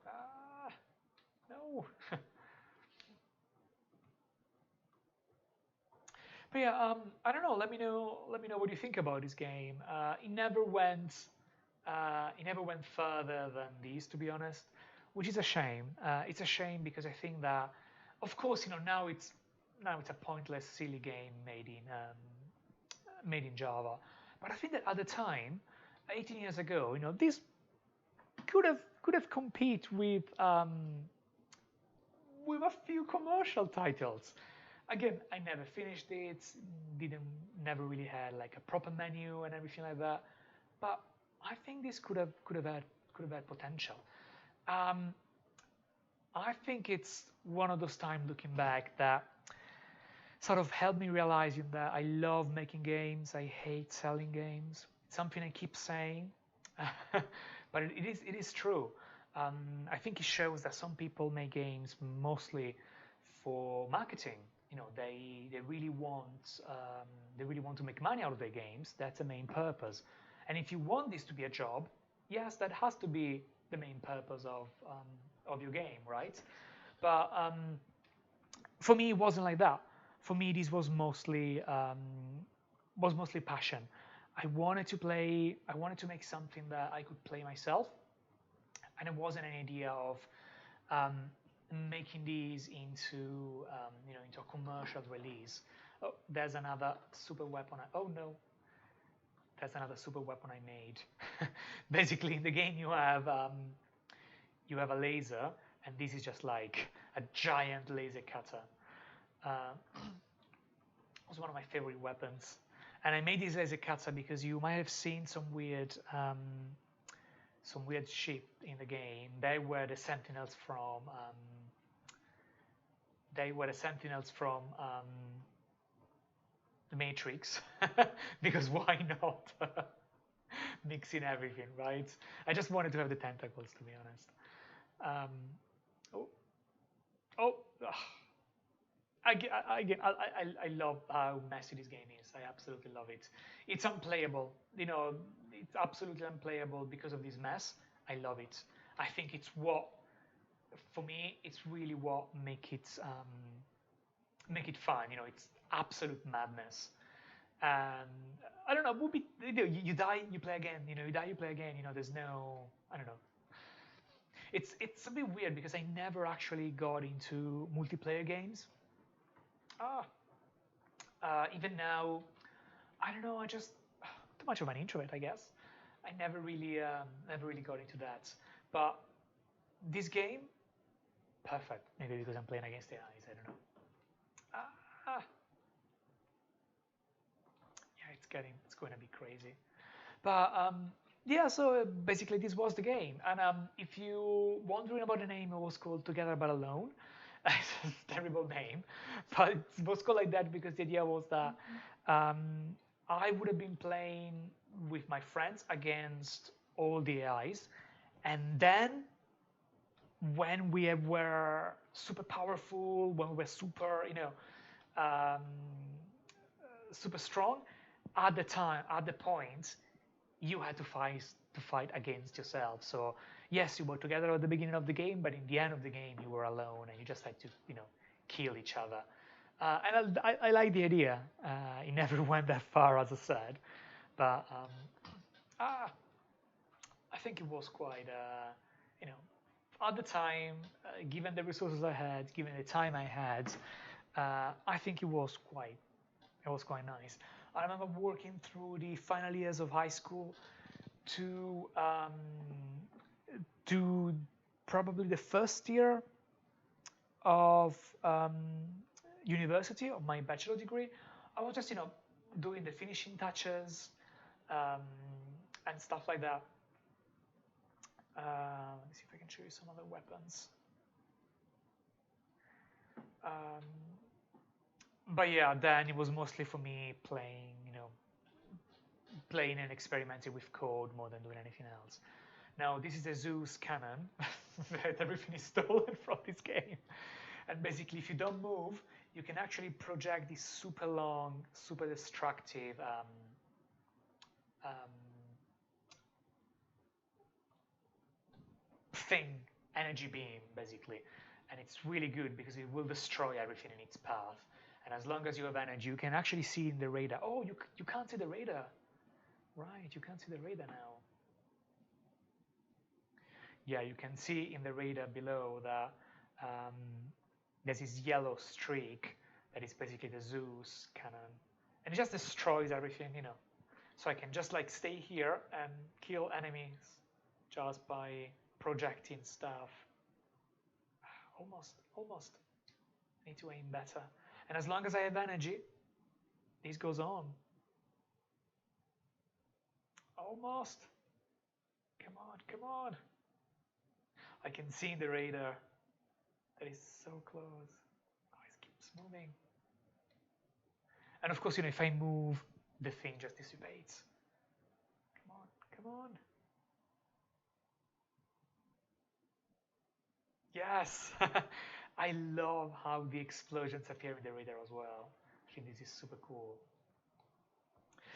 A: Ah, no. But yeah, I don't know. Let me know. Let me know what you think about this game. It never went. It never went further than these, to be honest, which is a shame. It's a shame because I think that, of course, now it's a pointless, silly game made in Java. But I think that at the time, 18 years ago, this could have compete with a few commercial titles. Again, I never finished it, didn't never really had like a proper menu and everything like that. But I think this could have had potential. Um, I think it's one of those times looking back that sort of helped me realizing that I love making games. I hate selling games. It's something I keep saying, but it is true. I think it shows that some people make games mostly for marketing. They really want to make money out of their games. That's the main purpose. And if you want this to be a job, yes, that has to be the main purpose of your game, right? But for me, it wasn't like that. For me, this was mostly passion. I wanted to play. I wanted to make something that I could play myself, and it wasn't an idea of um, making these into a commercial release. Oh, there's another super weapon. Oh no, that's another super weapon I made. Basically, in the game you have a laser, and this is just like a giant laser cutter. It was one of my favorite weapons, and I made this laser cutter because you might have seen some weird ship in the game. They were the sentinels from the Matrix, because why not? Mixing everything, right? I just wanted to have the tentacles, to be honest. Um, oh, oh, ugh. Again, I love how messy this game is. I absolutely love it. It's unplayable. It's absolutely unplayable because of this mess. I love it. I think for me, it's really what make it fun. It's absolute madness. And I don't know. Would be you die, you play again. You die, you play again. There's no. I don't know. It's a bit weird because I never actually got into multiplayer games. Ah, even now, I don't know. I just too much of an introvert, I guess. I never really got into that. But this game, perfect. Maybe because I'm playing against the eyes. I don't know. Ah, yeah, it's going to be crazy. But yeah, so basically this was the game. And if you wondering about the name, it was called Together But Alone. It's a terrible name, but it was called like that because the idea was that um, I would have been playing with my friends against all the AIs, and then when we were super powerful, when we were super, um, super strong, at the point, you had to fight against yourself. So yes, you were together at the beginning of the game, but in the end of the game, you were alone, and you just had to, kill each other. And I like the idea. It never went that far, as I said, but ah, I think it was quite, you know, at the time, given the resources I had, given the time I had, I think it was quite nice. I remember working through the final years of high school to to probably the first year of university of my bachelor degree. I was just, you know, doing the finishing touches um, and stuff like that. Let me see if I can show you some other weapons. Um, but yeah, then it was mostly for me playing, you know, playing and experimenting with code more than doing anything else. Now, this is a Zeus cannon. Everything is stolen from this game. And basically, if you don't move, you can actually project this super long, super destructive um, thing, energy beam, basically. And it's really good because it will destroy everything in its path. And as long as you have energy, you can actually see in the radar. Oh, you can't see the radar. Right, you can't see the radar now. Yeah, you can see in the radar below that um, there's this yellow streak that is basically the Zeus cannon. And it just destroys everything, you know. So I can just like stay here and kill enemies just by projecting stuff. Almost, almost. I need to aim better. And as long as I have energy, this goes on. Almost. Come on, come on. I can see in the radar that is so close. Oh, it keeps moving. And of course, you know, if I move, the thing just dissipates. Come on, come on. Yes. I love how the explosions appear in the radar as well. I think this is super cool.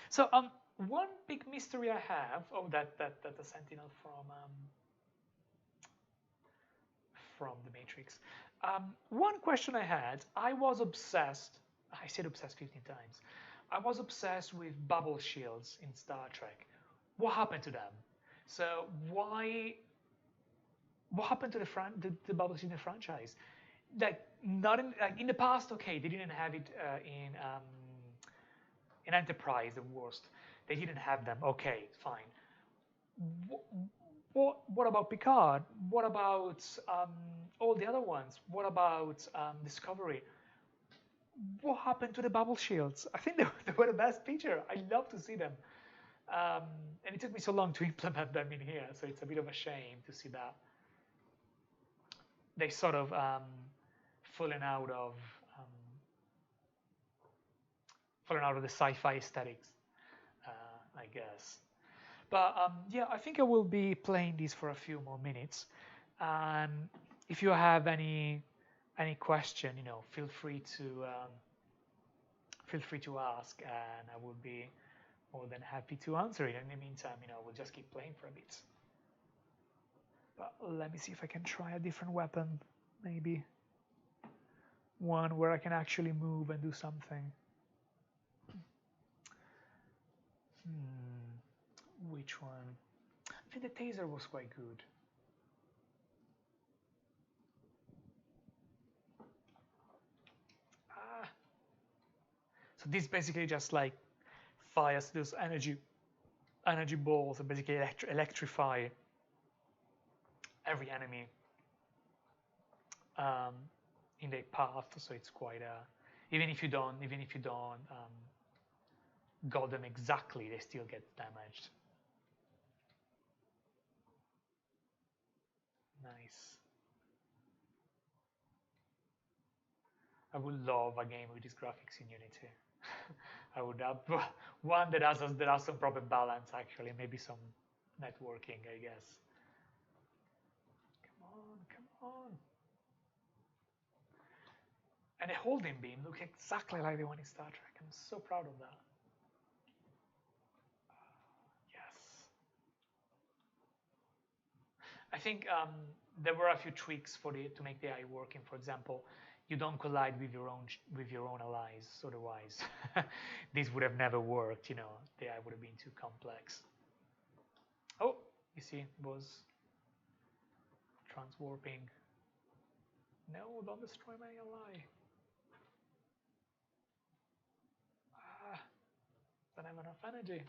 A: So, one big mystery I have. Oh, that the Sentinel from the Matrix. One question I had. I was obsessed. I said obsessed 15 times. I was obsessed with bubble shields in Star Trek. What happened to them? So why? What happened to the bubble shield in the franchise? Like not in like in the past. Okay, they didn't have it in Enterprise, the worst. They didn't have them. Okay, fine. What about Picard? What about all the other ones? What about Discovery? What happened to the bubble shields? I think they were the best feature. I love to see them. Um, and it took me so long to implement them in here, so it's a bit of a shame to see that they sort of fallen out of um, fallen out of the sci-fi aesthetics, I guess. But yeah, I think I will be playing this for a few more minutes. And if you have any question, you know, feel free to ask, and I will be more than happy to answer it. In the meantime, you know, we'll just keep playing for a bit. But let me see if I can try a different weapon, maybe one where I can actually move and do something. Which one? I think the taser was quite good. So this basically just like fires those energy balls and basically electrify every enemy in their path. So it's quite even if you don't got them exactly, they still get damaged. Nice. I would love a game with these graphics in Unity. I would have one that has some proper balance actually, maybe some networking, I guess. Come on, come on. And the holding beam look exactly like the one in Star Trek. I'm so proud of that. Yes. I think there were a few tweaks to make the AI working. For example, you don't collide with your own allies. Otherwise, this would have never worked. The AI would have been too complex. Oh, you see, it was transwarping. No, don't destroy my ally. Ah, don't have enough energy.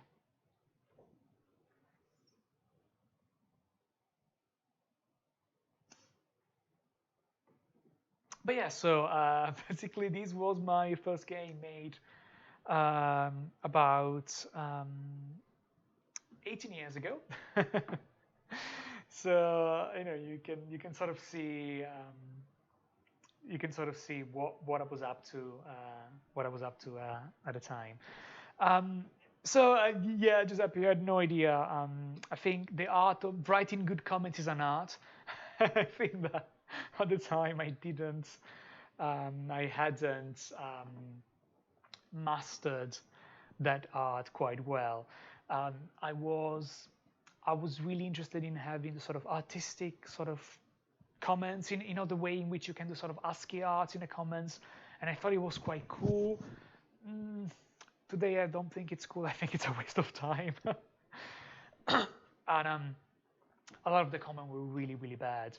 A: But yeah, so basically this was my first game made about 18 years ago. So you can sort of see what I was up to at the time. Yeah, Giuseppe, you had no idea. I think the art of writing good comments is an art. I think that at the time I hadn't mastered that art quite well. Um, I was I was really interested in having the sort of artistic sort of comments in the way in which you can do sort of ASCII art in the comments, and I thought it was quite cool. Mm, Today I don't think it's cool. I think it's a waste of time. And a lot of the comments were really really bad.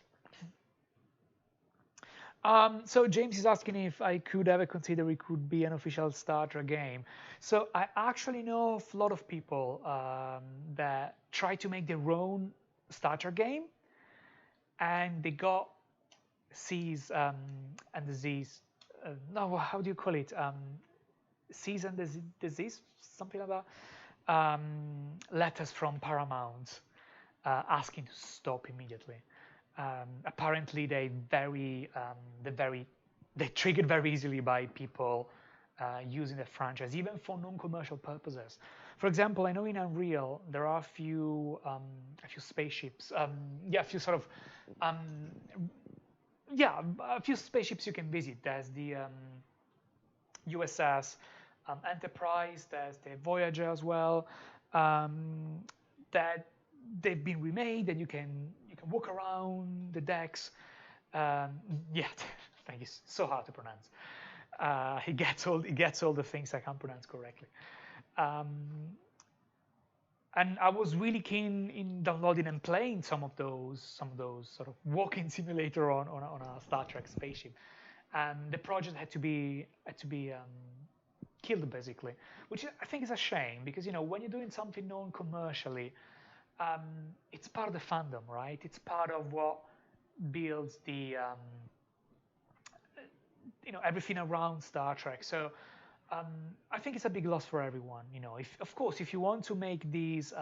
A: So James is asking if I could ever consider it could be an official starter game. So I actually know of a lot of people that try to make their own starter game, and they got C's and disease. No, how do you call it? C's and disease, something like that. Letters from Paramount asking to stop immediately. Apparently, they triggered very easily by people using the franchise, even for non-commercial purposes. For example, I know in Unreal there are a few spaceships, a few sort of a few spaceships you can visit. There's the USS Enterprise, there's the Voyager as well. That they've been remade, and you can walk around the decks. Yeah, thank you. So hard to pronounce. He gets all the things I can't pronounce correctly. And I was really keen in downloading and playing some of those sort of walking simulator on a Star Trek spaceship. And the project had to be killed basically, which I think is a shame, because when you're doing something non-commercially, it's part of the fandom, right? It's part of what builds the everything around Star Trek. So I think it's a big loss for everyone. If you want to make these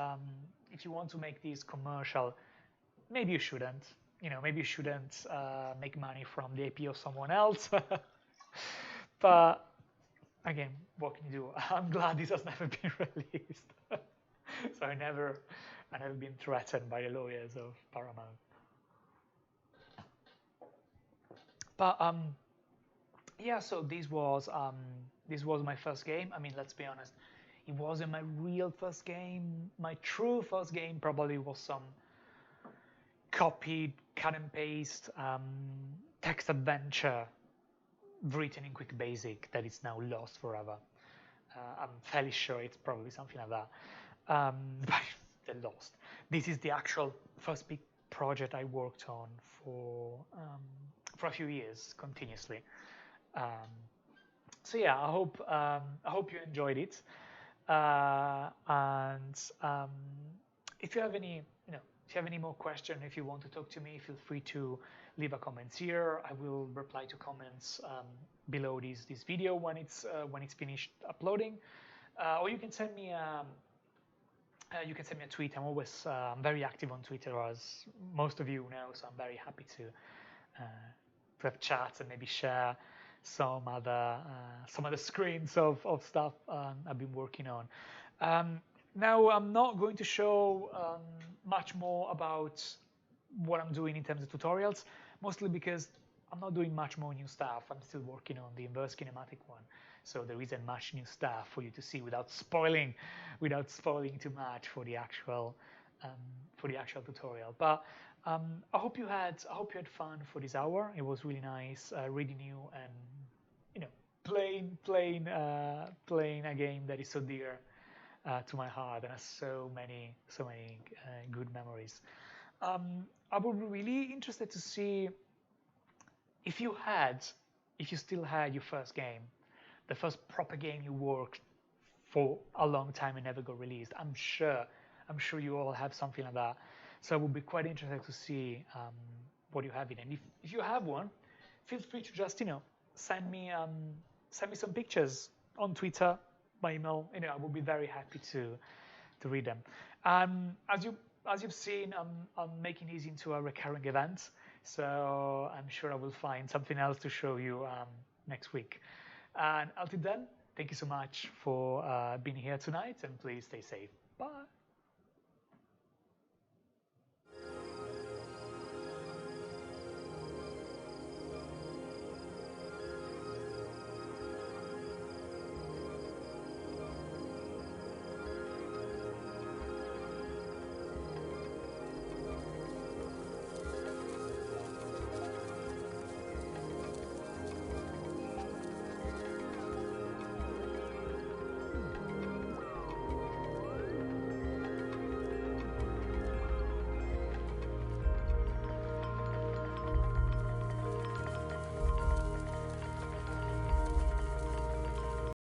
A: commercial, maybe you shouldn't. Maybe you shouldn't make money from the IP of someone else. But again, what can you do? I'm glad this has never been released. So I never been threatened by the lawyers of Paramount. But yeah, so this was my first game. I mean, let's be honest, it wasn't my real first game. My true first game probably was some copied, cut and paste text adventure written in Quick Basic that is now lost forever. I'm fairly sure it's probably something like that. But they're lost. This is the actual first big project I worked on for a few years continuously. So yeah, I hope you enjoyed it. And if you have any more questions, if you want to talk to me, feel free to leave a comment here. I will reply to comments below this video when it's finished uploading, or you can send me a tweet. I'm always very active on Twitter, as most of you know, so I'm very happy to have chats and maybe share some other screens of stuff I've been working on. Now I'm not going to show much more about what I'm doing in terms of tutorials, mostly because I'm not doing much more new stuff. I'm still working on the inverse kinematic one, so there isn't much new stuff for you to see without spoiling too much for the actual tutorial. But I hope you had fun for this hour. It was really nice reading you and you know playing a game that is so dear to my heart and has so many good memories. I would be really interested to see if you had, if you still had your first game, the first proper game you worked for a long time and never got released. I'm sure you all have something like that. So I would be quite interested to see what you have in it. And if you have one, feel free to just send me some pictures on Twitter, by email. I would be very happy to read them. As you've seen, I'm making these into a recurring event, so I'm sure I will find something else to show you next week. And until then, thank you so much for being here tonight, and please stay safe. Bye.